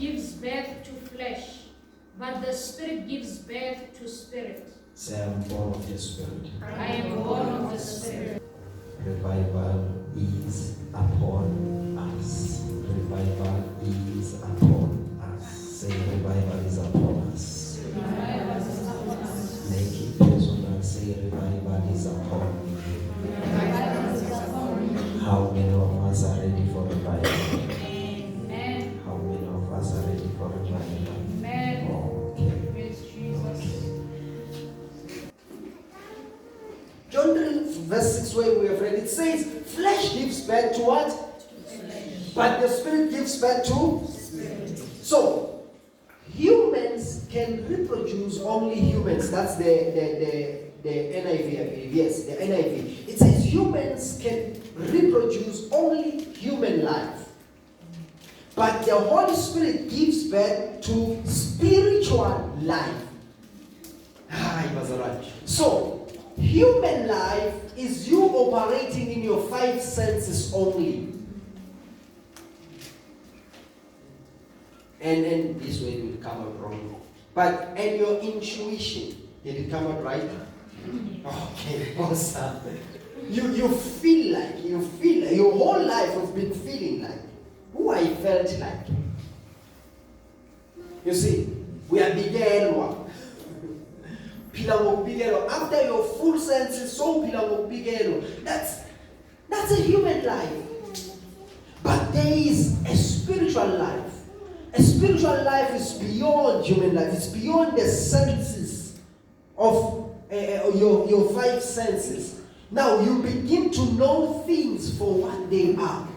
gives birth to flesh, but the Spirit gives birth to spirit. Say, I am born of the Spirit. I am born of the Spirit. Revival is upon us. Revival is upon us. Say, revival is upon us. Revival is upon us. Make it personal. Say, revival is upon me. Revival is upon me. How many of us are ready for revival? Amen. How many of us are ready for revival? Amen. Okay. Praise Jesus. John 3, verse 6, where we have read, it says, flesh gives birth to what? But the Spirit gives birth to? So, humans can reproduce only humans. That's the NIV, I believe. Yes, the NIV. It says humans can reproduce only human life. But the Holy Spirit gives birth to spiritual life. It was alright. So, human life is you operating in your 5 senses only. And this way will come out wrong. And your intuition, did it come out right? Okay, awesome. You feel like, your whole life you've been feeling like who I felt like. You see, we are began one. After your full senses, so that's a human life. But there is a spiritual life. A spiritual life is beyond human life. It's beyond the senses of your 5 senses. Now you begin to know things for what they are.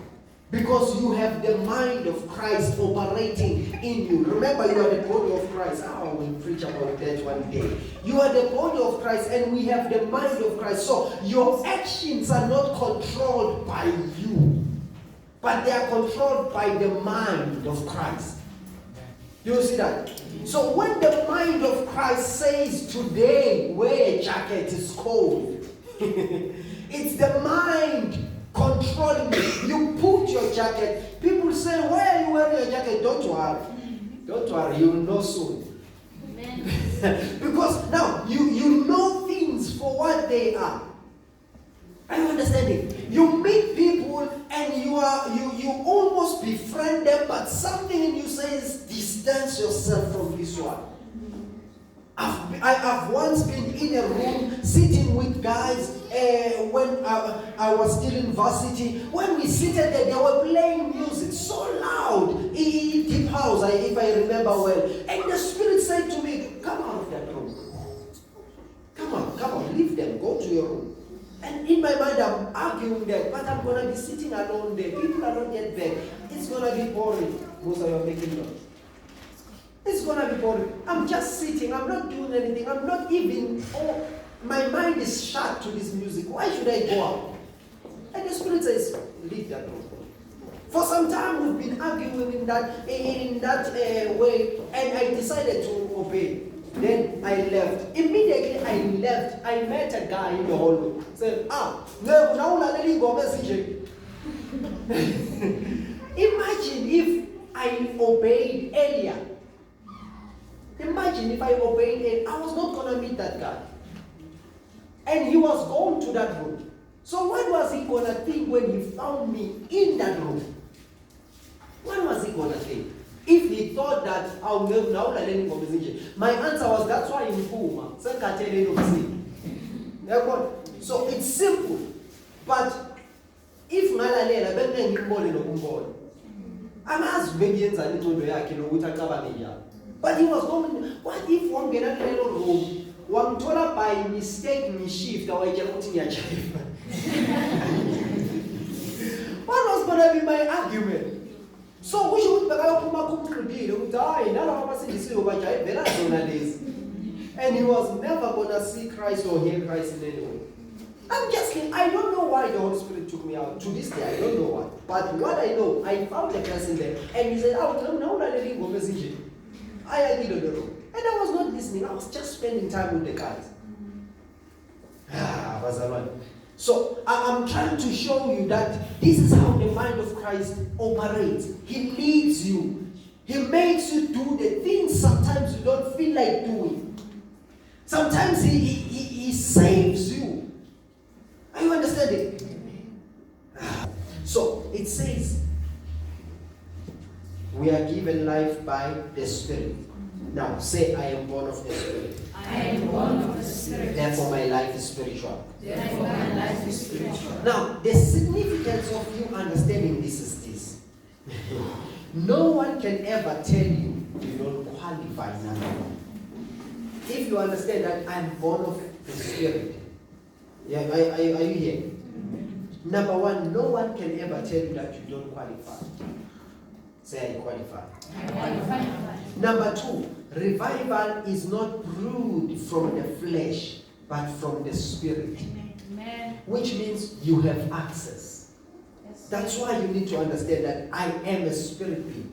Because you have the mind of Christ operating in you. Remember, you are the body of Christ. I will preach about that one day. You are the body of Christ and we have the mind of Christ. So your actions are not controlled by you, but they are controlled by the mind of Christ. Do you see that? So when the mind of Christ says today wear a jacket, it's cold. It's the mind controlling you. You put your jacket. People say, why are you wearing your jacket? Don't worry. Don't worry, you'll know soon. Amen. Because now you know things for what they are. Are you understanding? You meet people and you almost befriend them, but something in you says distance yourself from this one. I've once been in a room sitting with guys when I was still in varsity. When we seated there, they were playing music so loud, deep house, if I remember well. And the Spirit said to me, come out of that room. Come on, leave them, go to your room. And in my mind, I'm arguing that, but I'm going to be sitting alone there. People are not yet back. It's going to be boring. Most of you are making noise. It's going to be boring. I'm just sitting. I'm not doing anything. I'm not even, my mind is shut to this music. Why should I go out? And the Spirit says, leave that room. For some time, we've been arguing in that way, and I decided to obey. Then I left. Immediately I left. I met a guy in the hallway. Said, imagine if I obeyed earlier. Imagine if I obeyed earlier. I was not going to meet that guy. And he was going to that room. So what was he going to think when he found me in that room? What was he going to think? If he thought that I'll never now learning conversation, my answer was that's why in Puma. So it's simple. But if Malalela bengeke ngimbone nokumbona. Amazi bengiyenza intondo yakhe lokuthi acabane. But he was going, what if wangena kulelo room wangithola by mistake ngishift awayitshela ukuthi ngiyajiva. What was going to be my argument? So we should and he was never going to see Christ or hear Christ in any way. I'm just kidding. I don't know why the Holy Spirit took me out. To this day, I don't know why. But what I know, I found a person there. And he said, I agreed on the room. And I was not listening. I was just spending time with the guys. So I'm trying to show you that this is how the mind of Christ operates. He leads you. He makes you do the things sometimes you don't feel like doing. Sometimes he saves you. Are you understanding? So it says, we are given life by the Spirit. Now say, I am born of the Spirit. I am born of the Spirit. Therefore my life is spiritual. Therefore my life is spiritual. Now the significance of you understanding this is this. No one can ever tell you you don't qualify now. If you understand that I'm born of the Spirit. Yeah, are you here? Number one, no one can ever tell you that you don't qualify. Say I qualify. I qualify. Number two, revival is not brewed from the flesh, but from the Spirit. Amen. Which means you have access. Yes. That's why you need to understand that I am a spirit being.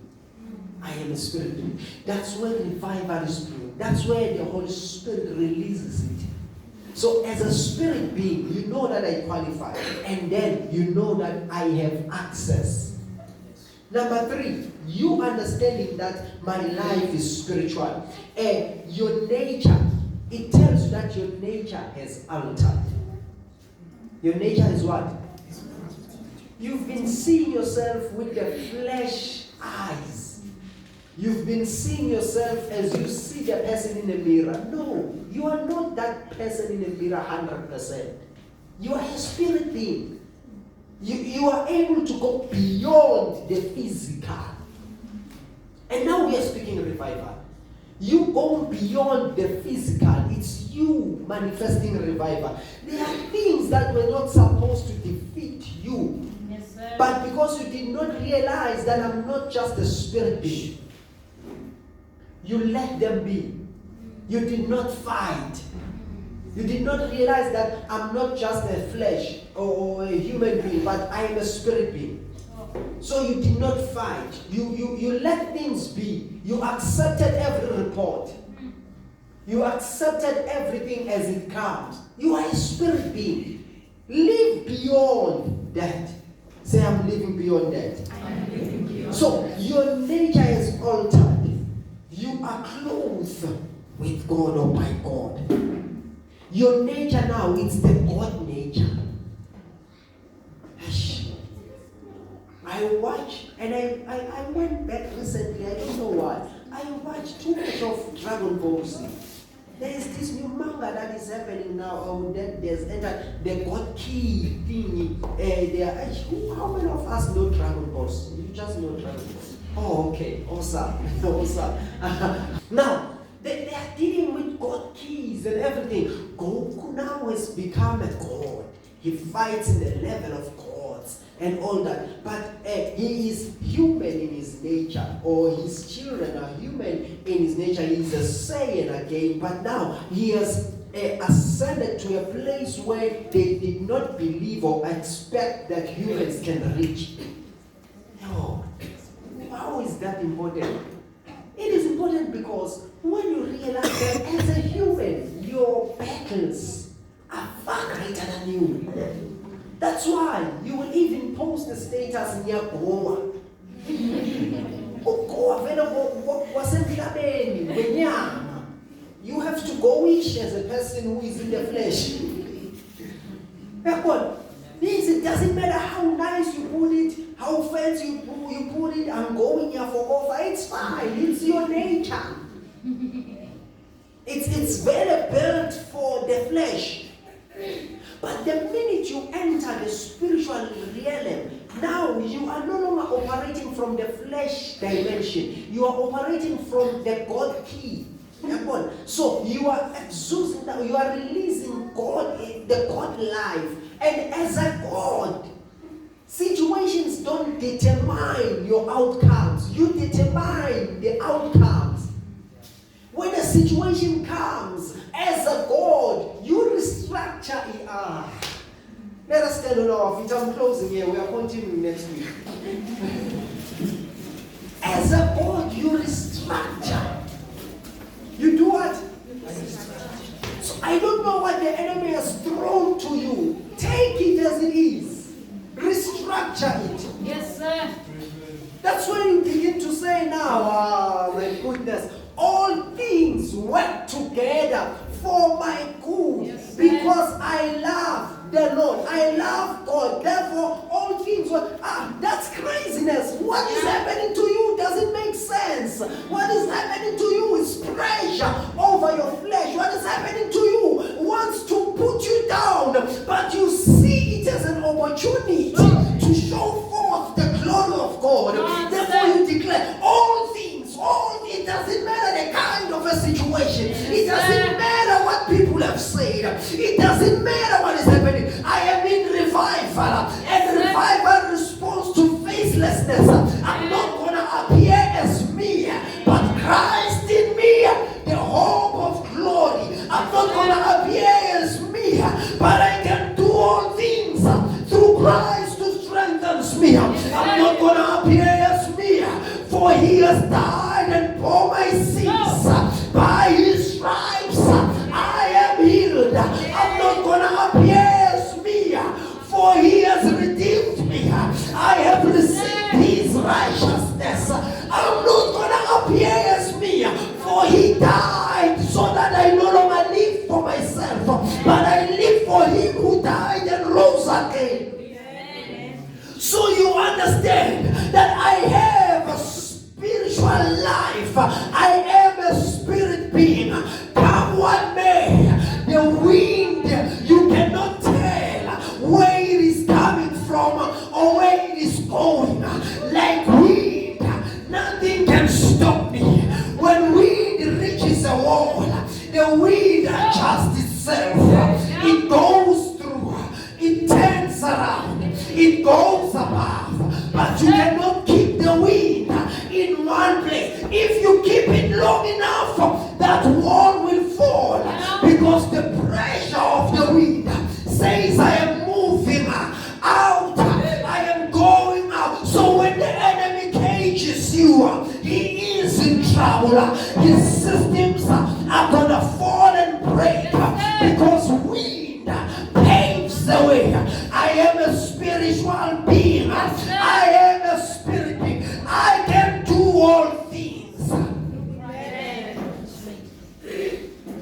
I am a spirit being. That's where revival is brewed. That's where the Holy Spirit releases it. So as a spirit being, you know that I qualify. And then you know that I have access. Number three, you understanding that my life is spiritual. Your nature, it tells you that your nature has altered. Your nature is what? You've been seeing yourself with the flesh eyes. You've been seeing yourself as you see the person in the mirror. No, you are not that person in the mirror 100%. You are a spirit being. You are able to go beyond the physical. And now we are speaking revival. You go beyond the physical. It's you manifesting revival. There are things that were not supposed to defeat you. Yes, sir. But because you did not realize that I'm not just a spirit being, you let them be. You did not fight. You did not realize that I'm not just a flesh or a human being, but I am a spirit being. So you did not fight. You let things be. You accepted every report. You accepted everything as it comes. You are a spirit being. Live beyond that. Say, I'm living beyond that. I am living beyond. So your nature is altered. You are clothed with God or by God. Your nature now, it's the God nature. I watched, and I went back recently, I don't know why. I watched too much of Dragon Ball Z. There is this new manga that is happening now, that there's entered the God key thing. How many of us know Dragon Ball Z? You just know Dragon Ball. Oh, okay, awesome, awesome. Now, they are dealing with God keys and everything. Goku now has become a god. He fights in the level of gods and all that. But he is human in his nature, or his children are human in his nature. He is a Saiyan again, but now he has ascended to a place where they did not believe or expect that humans can reach. No. How is that important? It is important because when you realize that as a human, your battles are far greater than you. That's why you will even post the status in your Goa. You have to go wish as a person who is in the flesh. It doesn't matter how nice you put it, how fancy you put it, I'm going here for offer. It's fine. It's your nature. It's very built for the flesh. But the minute you enter the spiritual realm, now you are no longer operating from the flesh dimension. You are operating from the God key. So you are exuding now, you are releasing God, the God life. And as a God, situations don't determine your outcomes. You determine the outcomes. When a situation comes, as a God, you restructure it. Let us stand on our feet. I'm closing here. We are continuing next week. As a God, you restructure. You do what? So I don't know what the enemy has thrown to you. Take it as it is. Restructure it. Yes, sir. That's when you begin to say now, work together for my good. Yes, Because I love the Lord. I love God. Therefore, all things work. That's craziness. What is happening to you doesn't make sense. What is happening to you is pressure over your flesh. What is happening to you wants to put you down, but you see it as an opportunity to show forth the glory of God. Therefore, you declare all things. It doesn't matter the kind of a situation. It doesn't matter what people have said. It doesn't matter what is happening. I am in revival, and revival responds to facelessness. I'm not gonna appear as me, but Christ in me, the hope of glory. I'm not gonna appear as me, but I can do all things through Christ who strengthens me. I'm not gonna appear as me, for He has died and bore my sins. By His stripes I am healed. I'm not gonna appear as me, for He has redeemed me. I have received His righteousness. I'm not gonna appear as me, for He died so that I no longer live for myself, but I live for Him who died and rose again. So you understand that I have a spiritual life. I am a spirit being. Come what may, the wind, you cannot tell where it is coming from or where it is going. Like wind, nothing can stop me. When wind reaches a wall, the wind adjusts itself. It goes through, it turns around, it goes above, but you cannot keep the wind in one place. If you keep it long enough, that wall will fall, because the pressure of the wind says I am moving out, I am going out. So when the enemy cages you, he is in trouble. His systems are gonna fall and break, because wind paves the way. I am a spiritual being. I am a spirit being. I can do all things.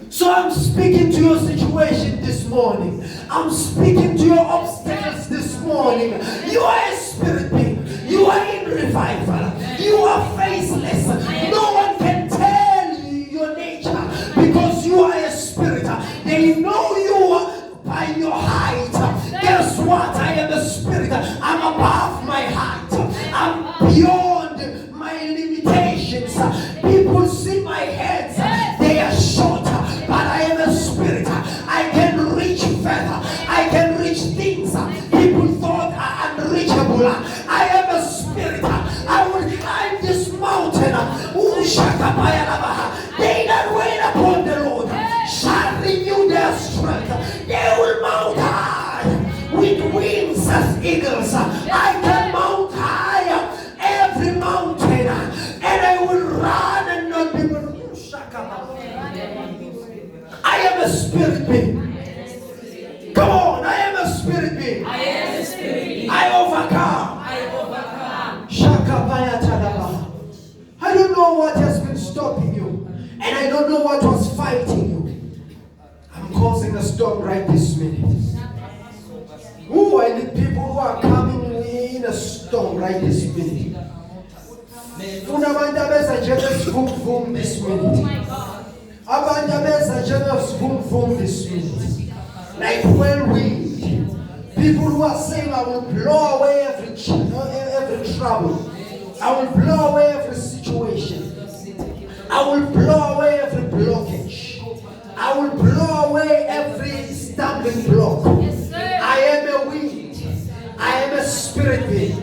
So I'm speaking to your situation this morning. I'm speaking to your obstacles this morning. You are a spirit being. You are in revival. You are faceless. No one can tell you your nature, because you are a spirit. They know you by your height. Guess what? I am a spirit. I'm above my height. I'm beyond my limitations. People see my heads. They are short, but I am a spirit. I can reach further. I can reach things people thought are unreachable. I am a spirit. I will climb this mountain. They that wait upon the Lord shall renew their strength. They will mount high with wings as eagles. I can mount high every mountain, and I will run and not be moved. I am a spirit being. Come on, I am a spirit being. I am a spirit being. I overcome. I overcome. I don't know what has been stopping you, and I don't know what was fighting you. I'm causing a storm right this minute. I need people who are coming in a storm right this minute. This minute. This minute. Like whirlwind. People who are saying, I will blow away every trouble. I will blow away every situation. I will blow away every blockage. I will blow away every stumbling block. I am a wind. I am a spirit being.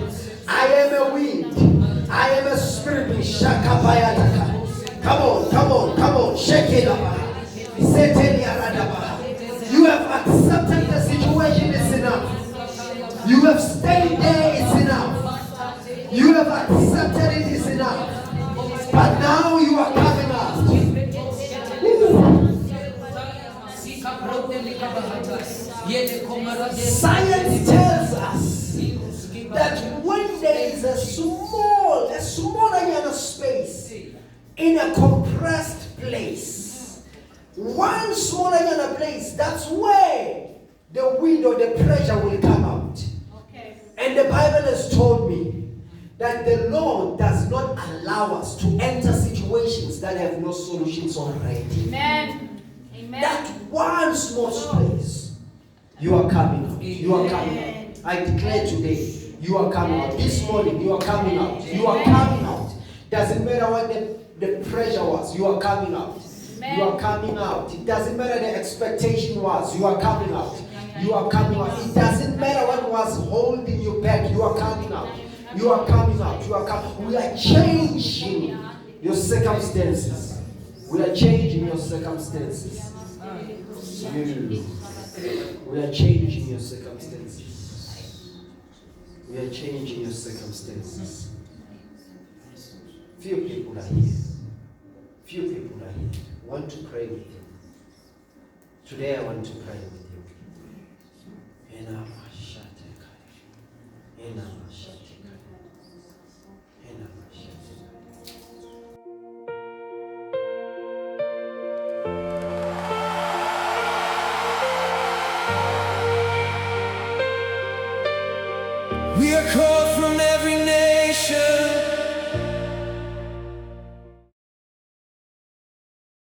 I am a wind. I am a spirit being. Come on. Shake it up. You have accepted the situation, it's enough. You have stayed there, it's enough. You have accepted it, it's enough. But now you are coming out. Science tells us that when there is a smaller space in a compressed place, One smaller yana place, that's where the wind or the pressure will come out. Okay. And the Bible has told me that the Lord does not allow us to enter situations that have no solutions already. Amen. Amen. That one small place, you are coming out. You are coming out. I declare today, you are coming out. This morning, you are coming out. You are coming out. Doesn't matter what the pressure was, you are coming out. You are coming out. It doesn't matter the expectation was, you are coming out. You are coming out. It doesn't matter what was holding you back, you are coming out. You are coming out. You are coming. We are changing your circumstances. We are changing your circumstances. We are changing your circumstances. We are changing your circumstances. Few people are here. Few people are here. I want to pray with you. Today I want to pray with you. We are called.